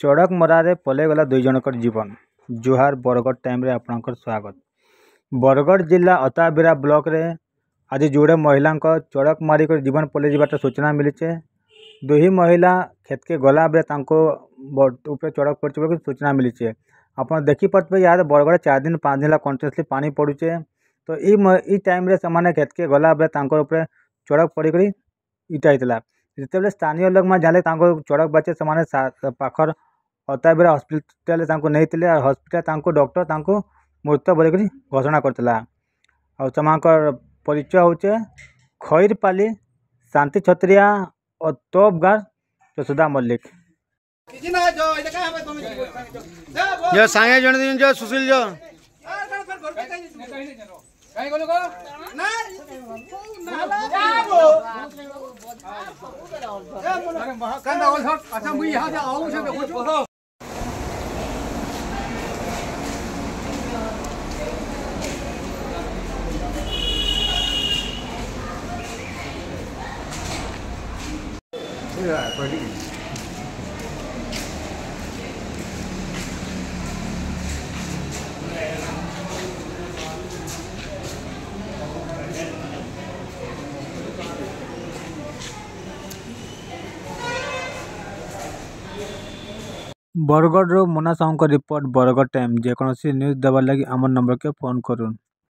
चढ़क मरारे पलैगला दुई जनकर जीवन। जुहार बरगढ़ टाइम रे आपनकर स्वागत। बरगढ़ जिला अताबिरा ब्लॉक रे आज जोड़े महिला चढ़क मारिक जीवन पलि जावार सूचना मिली। दुही महिला खेत के गला बेले ऊपर चढ़क पड़े सूचना मिली। आप देखिपे यार बरगढ़ 4 दिन 5 दिन कंटिन्यूअसली पानी पड़ुचे। तो ई टाइम रे से खेत के गला बेले ऊपर चढ़क पड़ी इटा होता। जिते स्थानीय लोग मैं जाने चढ़क बाचे से पाखर अताबिरा हस्पिटाल नहीं हस्पिटाल डॉक्टर मृत बोलिक घोषणा करता। परिचय होचे खैरपाली शांति छत्रिया और तोपगार जसोदा मल्लिक। जो सांगे जन दिन जो सुशील जो बरगढ़ मोना साहू रिपोर्ट बरगढ़ टाइम। जेकोसी न्यूज देवार लगी आम नंबर के फोन करूँ।